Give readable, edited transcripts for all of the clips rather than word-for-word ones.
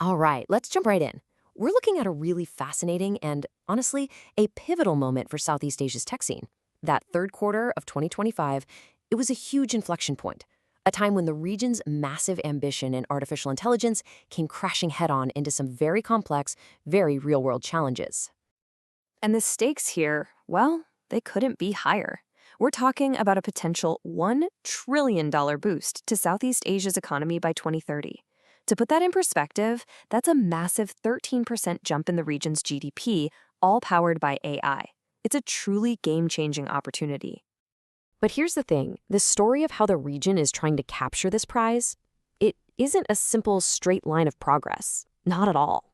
All right, let's jump right in. We're looking at a really fascinating and, honestly, a pivotal moment for Southeast Asia's tech scene. That third quarter of 2025, it was a huge inflection point, a time when the region's massive ambition in artificial intelligence came crashing head on into some very complex, very real world challenges. And the stakes here, well, they couldn't be higher. We're talking about a potential $1 trillion boost to Southeast Asia's economy by 2030. To put that in perspective, that's a massive 13% jump in the region's GDP, all powered by AI. It's a truly game-changing opportunity. But here's the thing, the story of how the region is trying to capture this prize, it isn't a simple straight line of progress. Not at all.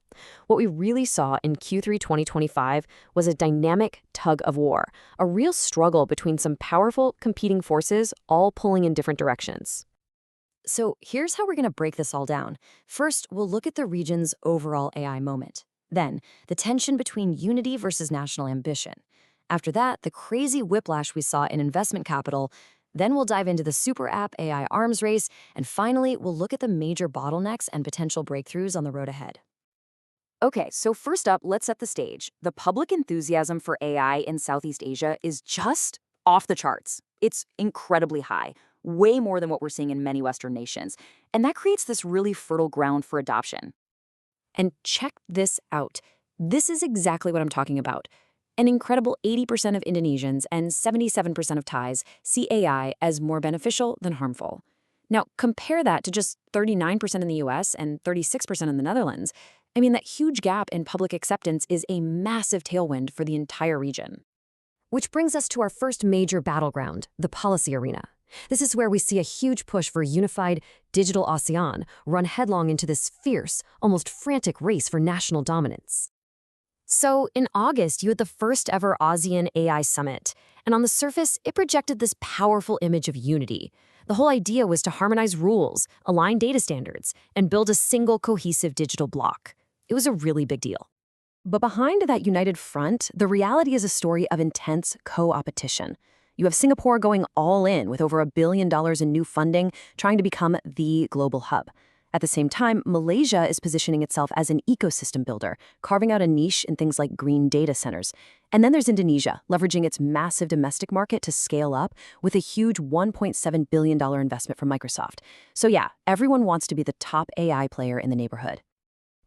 What we really saw in Q3 2025 was a dynamic tug of war, a real struggle between some powerful competing forces all pulling in different directions. So here's how we're going to break this all down. First, we'll look at the region's overall AI moment. Then, the tension between unity versus national ambition. After that, the crazy whiplash we saw in investment capital. Then we'll dive into the super app AI arms race. And finally, we'll look at the major bottlenecks and potential breakthroughs on the road ahead. Okay, so first up, let's set the stage. The public enthusiasm for AI in Southeast Asia is just off the charts. It's incredibly high, way more than what we're seeing in many Western nations. And that creates this really fertile ground for adoption. And check this out. This is exactly what I'm talking about. An incredible 80% of Indonesians and 77% of Thais see AI as more beneficial than harmful. Now, compare that to just 39% in the US and 36% in the Netherlands. I mean, that huge gap in public acceptance is a massive tailwind for the entire region. Which brings us to our first major battleground, the policy arena. This is where we see a huge push for a unified digital ASEAN run headlong into this fierce, almost frantic race for national dominance. So, in August, you had the first ever ASEAN AI Summit, and on the surface, it projected this powerful image of unity. The whole idea was to harmonize rules, align data standards, and build a single cohesive digital bloc. It was a really big deal. But behind that united front, the reality is a story of intense co-opetition. You have Singapore going all in with over $1 billion in new funding, trying to become the global hub. At the same time, Malaysia is positioning itself as an ecosystem builder, carving out a niche in things like green data centers. And then there's Indonesia, leveraging its massive domestic market to scale up with a huge $1.7 billion investment from Microsoft. So yeah, everyone wants to be the top AI player in the neighborhood.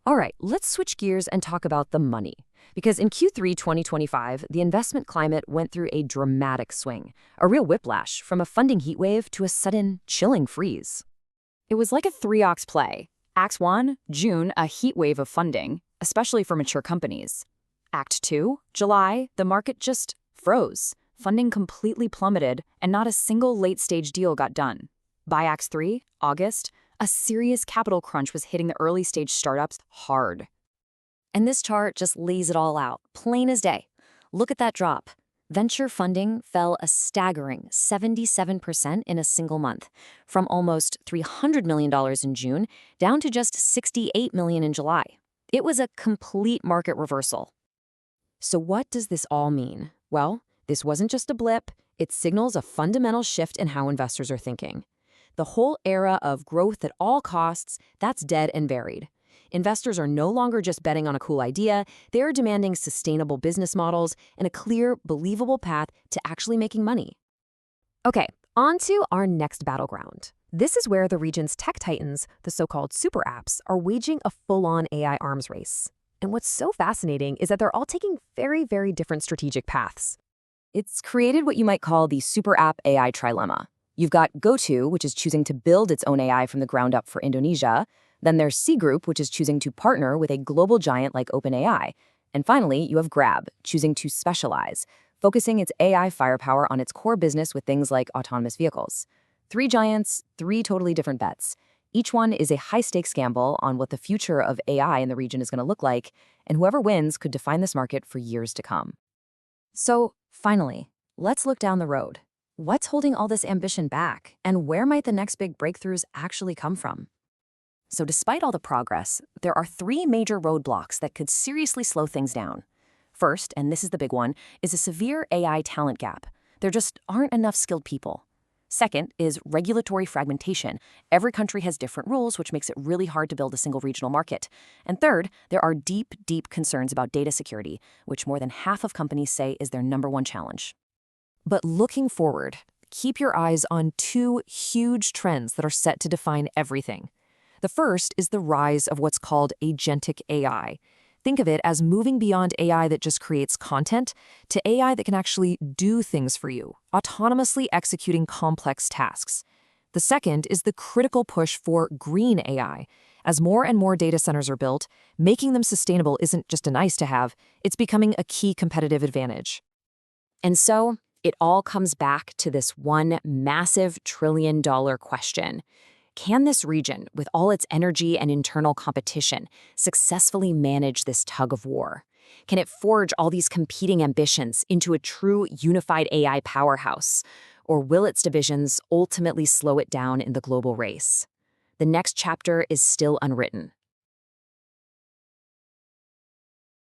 All right, let's switch gears and talk about the money. Because in Q3 2025, the investment climate went through a dramatic swing, a real whiplash from a funding heatwave to a sudden, chilling freeze. It was like a three-acts play. Act 1, June, a heat wave of funding, especially for mature companies. Act 2, July, the market just froze. Funding completely plummeted, and not a single late-stage deal got done. By Act 3, August, a serious capital crunch was hitting the early-stage startups hard. And this chart just lays it all out, plain as day. Look at that drop. Venture funding fell a staggering 77% in a single month, from almost $300 million in June down to just $68 million in July. It was a complete market reversal. So what does this all mean? Well, this wasn't just a blip. It signals a fundamental shift in how investors are thinking. The whole era of growth at all costs, that's dead and buried. Investors are no longer just betting on a cool idea, they're demanding sustainable business models and a clear, believable path to actually making money. Okay, on to our next battleground. This is where the region's tech titans, the so-called super apps, are waging a full-on AI arms race. And what's so fascinating is that they're all taking very, very different strategic paths. It's created what you might call the super app AI trilemma. You've got GoTo, which is choosing to build its own AI from the ground up for Indonesia. Then there's C Group, which is choosing to partner with a global giant like OpenAI. And finally, you have Grab, choosing to specialize, focusing its AI firepower on its core business with things like autonomous vehicles. Three giants, three totally different bets. Each one is a high-stakes gamble on what the future of AI in the region is going to look like, and whoever wins could define this market for years to come. So, finally, let's look down the road. What's holding all this ambition back, and where might the next big breakthroughs actually come from? So despite all the progress, there are three major roadblocks that could seriously slow things down. First, and this is the big one, is a severe AI talent gap. There just aren't enough skilled people. Second is regulatory fragmentation. Every country has different rules, which makes it really hard to build a single regional market. And third, there are deep, deep concerns about data security, which more than half of companies say is their number one challenge. But looking forward, keep your eyes on two huge trends that are set to define everything. The first is the rise of what's called agentic AI. Think of it as moving beyond AI that just creates content to AI that can actually do things for you, autonomously executing complex tasks. The second is the critical push for green AI. As more and more data centers are built, making them sustainable isn't just a nice to have, it's becoming a key competitive advantage. And so, it all comes back to this one massive trillion-dollar question. Can this region, with all its energy and internal competition, successfully manage this tug of war? Can it forge all these competing ambitions into a true unified AI powerhouse? Or will its divisions ultimately slow it down in the global race? The next chapter is still unwritten,